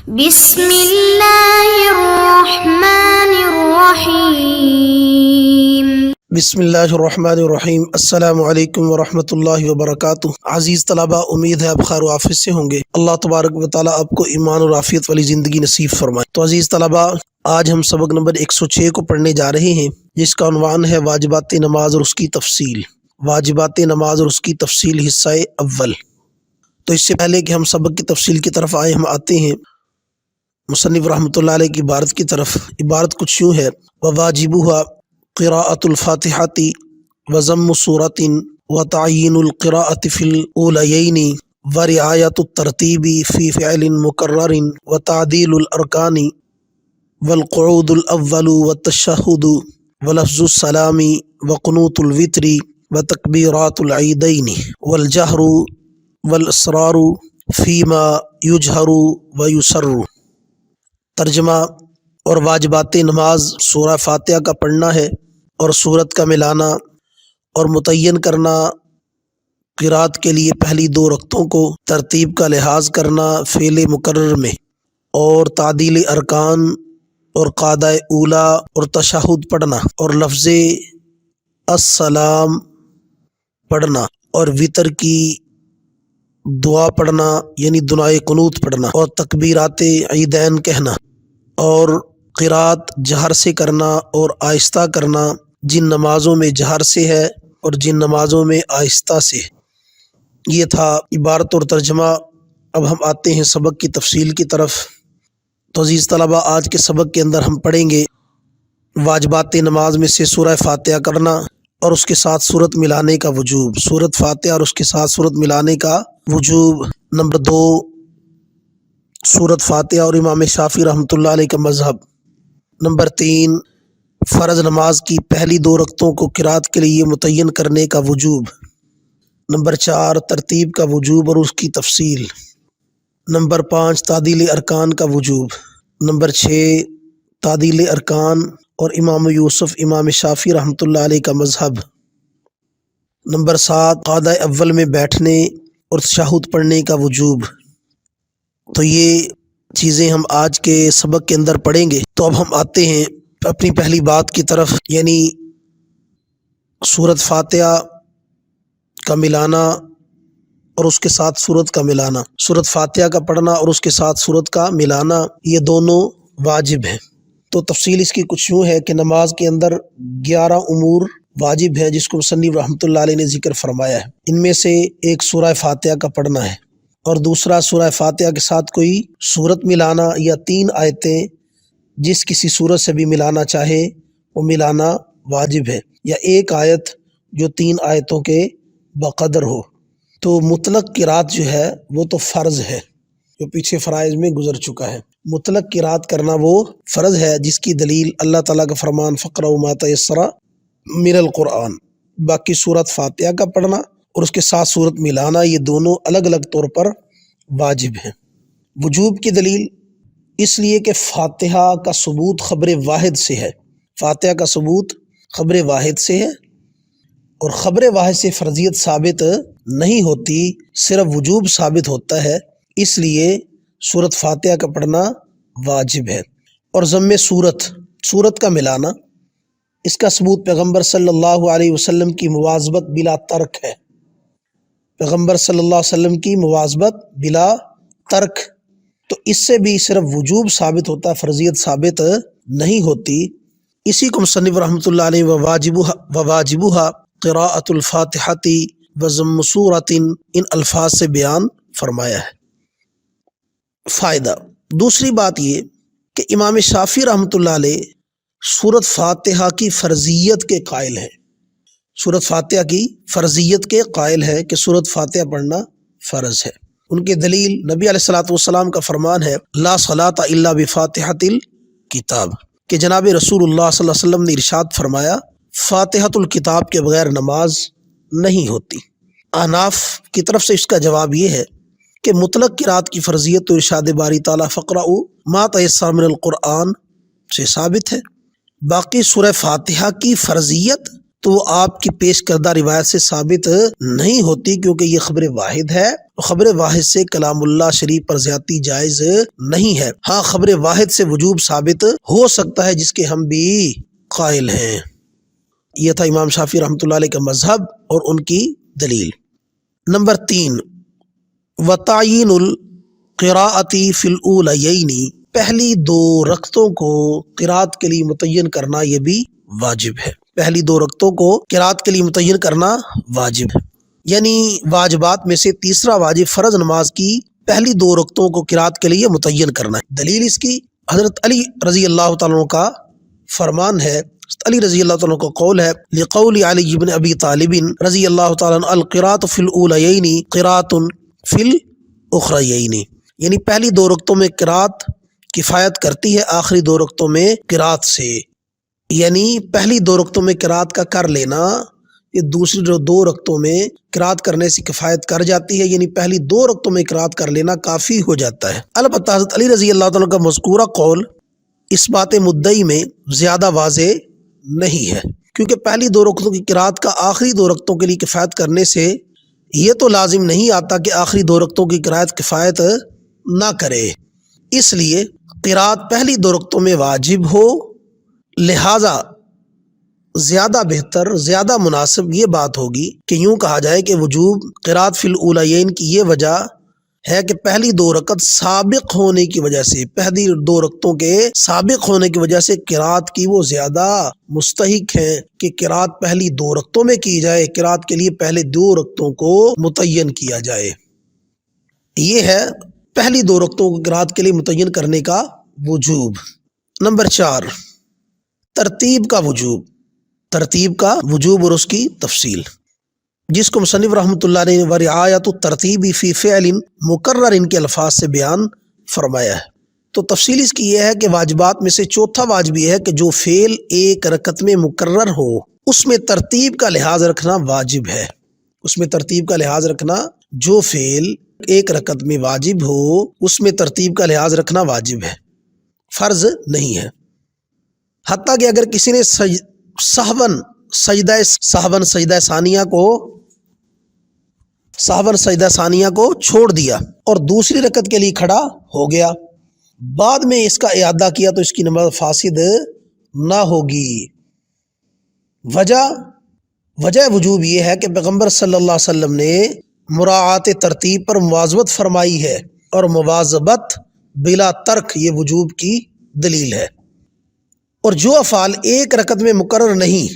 بسم اللہ الرحمن الرحیم۔ بسم اللہ الرحمن الرحیم۔ السلام علیکم ورحمۃ اللہ وبرکاتہ۔ عزیز طلباء، امید ہے آپ خیر و عافیت سے ہوں گے۔ اللہ تبارک و تعالیٰ آپ کو ایمان اور عافیت والی زندگی نصیب فرمائے۔ تو عزیز طلباء، آج ہم سبق نمبر 106 کو پڑھنے جا رہے ہیں، جس کا عنوان ہے واجبات نماز اور اس کی تفصیل۔ واجبات نماز اور اس کی تفصیل، حصہ اول۔ تو اس سے پہلے کہ ہم سبق کی تفصیل کی طرف آئیں، ہم آتے ہیں مصنف رحمۃ اللہ علیہ کی عبارت کی طرف۔ عبارت کچھ یوں ہے: وواجبها قراءة الفاتحة وضم سورة وتعيين القراءة في الأوليين ورعاية الترتيب في فعل مكرر وتعديل الأركان والقعود الأول والتشهد ولفظ السلام وقنوت الوتر وتكبيرات العيدين والجهر والإصرار فيما يجهر ويسر۔ ترجمہ: اور واجبات نماز سورہ فاتحہ کا پڑھنا ہے اور سورت کا ملانا اور متعین کرنا، قرات کے لیے پہلی 2 رکعتوں کو ترتیب کا لحاظ کرنا فعل مقرر میں، اور تعدیل ارکان اور قاعدہ اولا اور تشہد پڑھنا، اور لفظ السلام پڑھنا، اور وطر کی دعا پڑھنا یعنی دعائے قنوت پڑھنا، اور تکبیرات عیدین کہنا، اور قرات جہر سے کرنا اور آہستہ کرنا، جن نمازوں میں جہر سے ہے اور جن نمازوں میں آہستہ سے ہے۔ یہ تھا عبارت اور ترجمہ۔ اب ہم آتے ہیں سبق کی تفصیل کی طرف۔ تو عزیز طلباء، آج کے سبق کے اندر ہم پڑھیں گے واجبات نماز میں سے سورہ فاتحہ کرنا اور اس کے ساتھ سورت ملانے کا وجوب۔ سورت فاتحہ اور اس کے ساتھ سورت ملانے کا وجوب۔ نمبر 2، سورت فاتحہ اور امام شافعی رحمۃ اللہ علیہ کا مذہب۔ نمبر 3، فرض نماز کی پہلی 2 رکعتوں کو قرات کے لیے متعین کرنے کا وجوب۔ نمبر 4، ترتیب کا وجوب اور اس کی تفصیل۔ نمبر 5، تعدیل ارکان کا وجوب۔ نمبر 6، تعدیل ارکان اور امام یوسف امام شافعی رحمۃ اللہ علیہ کا مذہب۔ نمبر 7، قاعدہ اول میں بیٹھنے اور تشہد پڑھنے کا وجوب۔ تو یہ چیزیں ہم آج کے سبق کے اندر پڑھیں گے۔ تو اب ہم آتے ہیں اپنی پہلی بات کی طرف، یعنی سورت فاتحہ کا ملانا اور اس کے ساتھ سورت کا ملانا۔ سورت فاتحہ کا پڑھنا اور اس کے ساتھ سورت کا ملانا، یہ دونوں واجب ہیں۔ تو تفصیل اس کی کچھ یوں ہے کہ نماز کے اندر 11 امور واجب ہیں، جس کو مصنف رحمۃ اللہ علیہ نے ذکر فرمایا ہے۔ ان میں سے ایک سورہ فاتحہ کا پڑھنا ہے، اور دوسرا سورہ فاتحہ کے ساتھ کوئی سورت ملانا، یا 3 آیتیں جس کسی سورت سے بھی ملانا چاہے وہ ملانا واجب ہے، یا ایک آیت جو 3 آیتوں کے بقدر ہو۔ تو مطلق قرات جو ہے وہ تو فرض ہے، جو پیچھے فرائض میں گزر چکا ہے۔ مطلق قرات کرنا وہ فرض ہے، جس کی دلیل اللہ تعالیٰ کا فرمان فقرؤ ما تیسر من القرآن۔ باقی سورت فاتحہ کا پڑھنا اور اس کے ساتھ سورت ملانا، یہ دونوں الگ الگ طور پر واجب ہیں۔ وجوب کی دلیل اس لیے کہ فاتحہ کا ثبوت خبر واحد سے ہے۔ فاتحہ کا ثبوت خبر واحد سے ہے، اور خبر واحد سے فرضیت ثابت نہیں ہوتی، صرف وجوب ثابت ہوتا ہے۔ اس لیے سورت فاتحہ کا پڑھنا واجب ہے۔ اور ضم سورت کا ملانا، اس کا ثبوت پیغمبر صلی اللہ علیہ وسلم کی مواظبت بلا ترک ہے۔ پیغمبر صلی اللہ علیہ وسلم کی مواظبت بلا ترک، تو اس سے بھی صرف وجوب ثابت ہوتا ہے، فرضیت ثابت نہیں ہوتی۔ اسی کو مصنف رحمۃ اللہ علیہ وواجبها قراءۃ الفاتحۃ وضم سورۃ ان الفاظ سے بیان فرمایا ہے۔ فائدہ: دوسری بات یہ کہ امام شافعی رحمۃ اللہ علیہ سورت فاتحہ کی فرضیت کے قائل ہیں۔ سورت فاتحہ کی فرضیت کے قائل ہے کہ سورت فاتحہ پڑھنا فرض ہے۔ ان کی دلیل نبی علیہ الصلوۃ والسلام کا فرمان ہے لا صلاۃ الا بفاتحۃ الکتاب، کہ جناب رسول اللہ صلی اللہ علیہ وسلم نے ارشاد فرمایا فاتحۃ الکتاب کے بغیر نماز نہیں ہوتی۔ احناف کی طرف سے اس کا جواب یہ ہے کہ مطلق قرات کی فرضیت تو ارشاد باری تعالیٰ فقرؤ ما تیسر من القرآن سے ثابت ہے۔ باقی سورہ فاتحہ کی فرضیت تو وہ آپ کی پیش کردہ روایت سے ثابت نہیں ہوتی، کیونکہ یہ خبر واحد ہے خبر واحد سے کلام اللہ شریف پر زیادتی جائز نہیں ہے۔ ہاں خبر واحد سے وجوب ثابت ہو سکتا ہے جس کے ہم بھی قائل ہیں۔ یہ تھا امام شافعی رحمۃ اللہ علیہ کا مذہب اور ان کی دلیل۔ نمبر 3، وتعیین القراءۃ فی الاولیین، پہلی 2 رکعتوں کو قرات کے لیے متعین کرنا یہ بھی واجب ہے۔ پہلی 2 رکعتوں کو قرات کے لیے متعین کرنا واجب ہے، یعنی واجبات میں سے تیسرا واجب فرض نماز کی پہلی 2 رکعتوں کو قرات کے لیے متعین کرنا ہے۔ دلیل اس کی حضرت علی رضی اللہ تعالیٰ عنہ کا فرمان ہے، علی رضی اللہ تعالیٰ عنہ کا قول ہے، لقول علی بن ابی طالب رضی اللہ تعالیٰ عنہ القراءۃ فی الاولیین قراءۃ فی الاخریین، یعنی پہلی 2 رکعتوں میں قرات کفایت کرتی ہے آخری 2 رکعتوں میں قرات سے، یعنی پہلی 2 رکعتوں میں قرات کا کر لینا یہ دوسری 2 رکعتوں میں قرات کرنے سے کفایت کر جاتی ہے، یعنی پہلی 2 رکعتوں میں قرات کر لینا کافی ہو جاتا ہے۔ البتہ حضرت علی رضی اللہ تعالیٰ کا مذکورہ قول اس بات مدعی میں زیادہ واضح نہیں ہے، کیونکہ پہلی 2 رکعتوں کی قرات کا آخری 2 رکعتوں کے لیے کفایت کرنے سے یہ تو لازم نہیں آتا کہ آخری 2 رکعتوں کی قرات کفایت نہ کرے، اس لیے قرات پہلی 2 رکعتوں میں واجب ہو، لہٰذا زیادہ بہتر زیادہ مناسب یہ بات ہوگی کہ یوں کہا جائے کہ وجوب قرات فی الاولیین کی یہ وجہ ہے کہ پہلی 2 رکعت سابق ہونے کی وجہ سے، پہلی 2 رکعتوں کے سابق ہونے کی وجہ سے قرات کی وہ زیادہ مستحق ہیں کہ قرات پہلی 2 رکعتوں میں کی جائے، قرات کے لیے پہلے 2 رکعتوں کو متعین کیا جائے۔ یہ ہے پہلی 2 رکعتوں کو قرات کے لیے متعین کرنے کا وجوب۔ نمبر 4، ترتیب کا وجوب، ترتیب کا وجوب اور اس کی تفصیل، جس کو مصنف رحمۃ اللہ علیہ نے ورعایت الترتیب فی فعل مقرر ان کے الفاظ سے بیان فرمایا ہے۔ تو تفصیل اس کی یہ ہے کہ واجبات میں سے چوتھا واجب یہ ہے کہ جو فعل 1 رکعت میں مقرر ہو اس میں ترتیب کا لحاظ رکھنا واجب ہے، اس میں ترتیب کا لحاظ رکھنا، جو فعل 1 رکعت میں واجب ہو اس میں ترتیب کا لحاظ رکھنا واجب ہے، فرض نہیں ہے۔ حتیٰ کہ اگر کسی نے سہون سجدہ ثانیہ کو چھوڑ دیا اور دوسری رکعت کے لیے کھڑا ہو گیا، بعد میں اس کا اعادہ کیا تو اس کی نماز فاسد نہ ہوگی۔ وجہ وجوب یہ ہے کہ پیغمبر صلی اللہ علیہ وسلم نے مراعات ترتیب پر مواظبت فرمائی ہے، اور مواظبت بلا ترک یہ وجوب کی دلیل ہے۔ اور جو افعال 1 رکعت میں مقرر نہیں،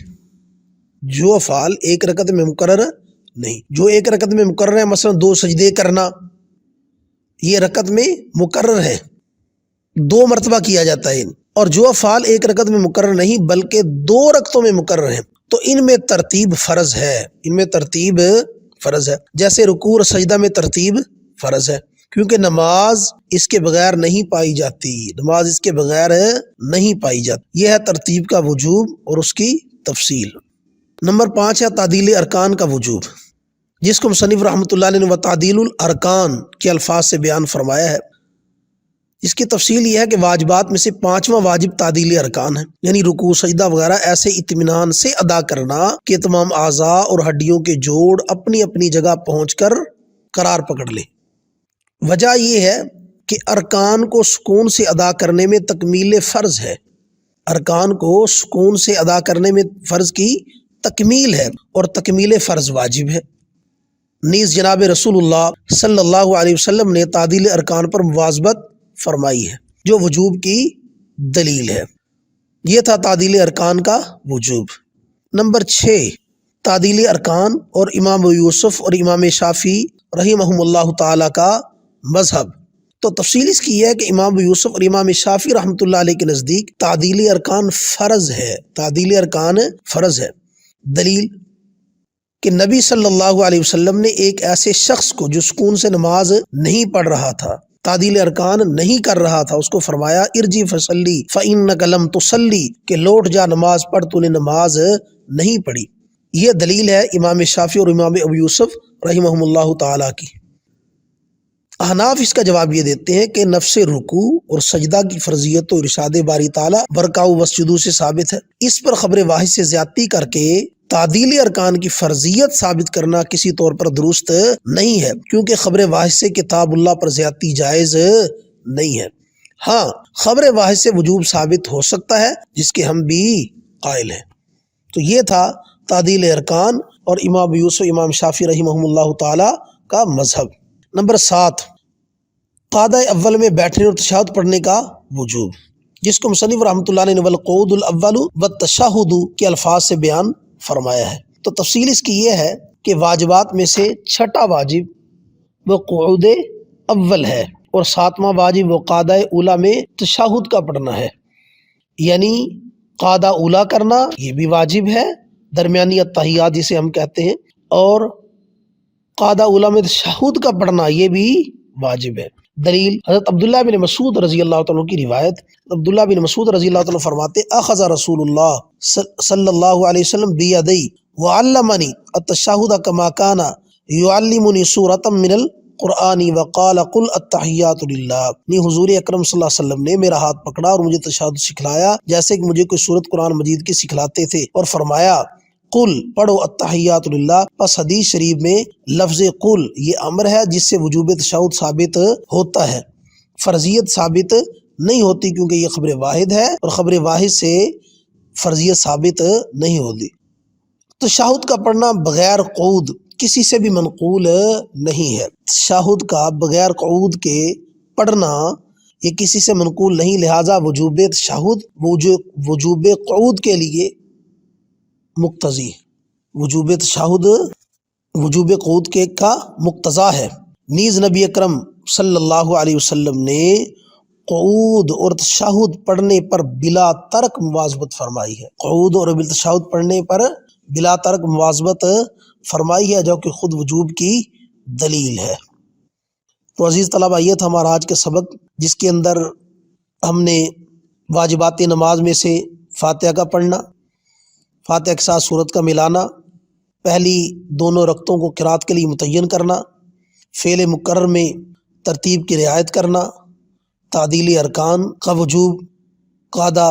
جو افعال 1 رکعت میں مقرر نہیں، جو 1 رکعت میں مقرر ہے، مثلا 2 سجدے کرنا، یہ رکعت میں مقرر ہے، 2 مرتبہ کیا جاتا ہے، اور جو افعال 1 رکعت میں مقرر نہیں بلکہ 2 رکعتوں میں مقرر ہیں تو ان میں ترتیب فرض ہے، ان میں ترتیب فرض ہے، جیسے رکوع اور سجدہ میں ترتیب فرض ہے، کیونکہ نماز اس کے بغیر نہیں پائی جاتی، نماز اس کے بغیر نہیں پائی جاتی۔ یہ ہے ترتیب کا وجوب اور اس کی تفصیل۔ نمبر 5 ہے تعدیل ارکان کا وجوب، جس کو مصنف رحمۃ اللہ علیہ نے وتعدیل الارکان کے الفاظ سے بیان فرمایا ہے۔ اس کی تفصیل یہ ہے کہ واجبات میں سے 5واں واجب تعدیل ارکان ہے، یعنی رکوع سجدہ وغیرہ ایسے اطمینان سے ادا کرنا کہ تمام اعضاء اور ہڈیوں کے جوڑ اپنی اپنی جگہ پہنچ کر قرار پکڑ لیں۔ وجہ یہ ہے کہ ارکان کو سکون سے ادا کرنے میں تکمیل فرض ہے، ارکان کو سکون سے ادا کرنے میں فرض کی تکمیل ہے، اور تکمیل فرض واجب ہے۔ نیز جناب رسول اللہ صلی اللہ علیہ وسلم نے تعدیل ارکان پر مواظبت فرمائی ہے، جو وجوب کی دلیل ہے۔ یہ تھا تعدیل ارکان کا وجوب۔ نمبر 6 تعدیل ارکان اور امام ابو یوسف اور امام شافعی رحمہم اللہ تعالیٰ کا مذہب۔ تو تفصیل اس کی ہے کہ امام ابو یوسف اور امام شافعی رحمۃ اللہ علیہ کے نزدیک تعدیل ارکان فرض ہے، تعدیل ارکان فرض ہے۔ دلیل کہ نبی صلی اللہ علیہ وسلم نے ایک ایسے شخص کو جو سکون سے نماز نہیں پڑھ رہا تھا، تعدیل ارکان نہیں کر رہا تھا، اس کو فرمایا ارجع فصلی فإنک لم تصلی، کہ لوٹ جا نماز پڑھ، تو نے نماز نہیں پڑھی۔ یہ دلیل ہے امام شافعی اور امام ابو یوسف رحمہم اللہ تعالیٰ کی۔ احناف اس کا جواب یہ دیتے ہیں کہ نفس رکوع اور سجدہ کی فرضیت تو ارشاد باری تعالیٰ برکعوا واسجدوا سے ثابت ہے، اس پر خبر واحد سے زیادتی کر کے تعدیل ارکان کی فرضیت ثابت کرنا کسی طور پر درست نہیں ہے، کیونکہ خبر واحد سے کتاب اللہ پر زیادتی جائز نہیں ہے۔ ہاں، خبر واحد سے وجوب ثابت ہو سکتا ہے جس کے ہم بھی قائل ہیں۔ تو یہ تھا تعدیل ارکان اور امام یوسف امام شافعی رحمہ اللہ تعالی کا مذہب۔ نمبر 7، قعدہ اول میں بیٹھنے اور تشہد پڑھنے کا وجوب، جس کو مصنف رحمۃ اللہ نے والقعود الاول والتشہد کے الفاظ سے بیان فرمایا ہے۔ تو تفصیل اس کی یہ ہے کہ واجبات میں سے چھٹا واجب وہ قعود اول ہے، اور 7واں واجب وہ قعدہ اولا میں تشہد کا پڑھنا ہے، یعنی قعدہ اولا کرنا یہ بھی واجب ہے، درمیانی التحیات جسے ہم کہتے ہیں، اور قعدہ اولا میں تشہد کا پڑھنا یہ بھی واجب ہے۔ دلیل حضرت عبداللہ بن مسعود رضی اللہ تعالیٰ کی روایت۔ عبداللہ بن مسعود رضی اللہ تعالیٰ فرماتے اخذ رسول اللہ صلی اللہ علیہ وسلم بیدی وعلمنی التشہد کما کان یعلمنی سورۃ من القرآن وقال قل التحیات للہ، حضور اکرم صلی اللہ علیہ وسلم نے میرا ہاتھ پکڑا اور مجھے تشہد سکھلایا جیسے کہ مجھے کوئی سورت قرآن مجید کی سکھلاتے تھے، اور فرمایا قل پڑھو التحیات للہ۔ پس حدیث شریف میں لفظ قل یہ امر ہے جس سے وجوب تشہد ثابت ہوتا ہے، فرضیت ثابت نہیں ہوتی، کیونکہ یہ خبر واحد ہے اور خبر واحد سے فرضیت ثابت نہیں ہوتی۔ تشہد کا پڑھنا بغیر قعود کسی سے بھی منقول نہیں ہے۔ تشہد کا بغیر قعود کے پڑھنا یہ کسی سے منقول نہیں، لہٰذا وجوب تشہد وجوب قعود کے لیے مقتضی، وجوب تشہد وجوب قعود کے کا مقتضا ہے۔ نیز نبی اکرم صلی اللہ علیہ وسلم نے قعود اور تشہد پڑھنے پر بلا ترک مواظبت فرمائی ہے، قعود اور تشہد پڑھنے پر بلا ترک مواظبت فرمائی ہے، جو کہ خود وجوب کی دلیل ہے۔ تو عزیز طلبہ، یہ تھا ہمارا آج کا سبق، جس کے اندر ہم نے واجبات نماز میں سے فاتحہ کا پڑھنا، فاتحہ کے ساتھ سورت کا ملانا، پہلی دونوں رکعتوں کو قرات کے لیے متعین کرنا، فعل مقرر میں ترتیب کی رعایت کرنا، تعدیل ارکان کا وجوب، قعدہ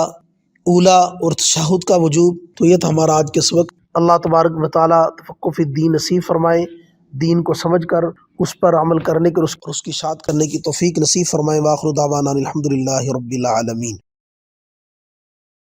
اولا اور تشہد کا وجوب۔ تو یہ تھا ہمارا آج کا سبق۔ اللہ تبارک و تعالیٰ تفقہ فی الدین نصیب فرمائے، دین کو سمجھ کر اس پر عمل کرنے کے اور اس کی اشاعت کرنے کی توفیق نصیب فرمائے۔ وآخر دعوانا الحمد للہ رب العالمین۔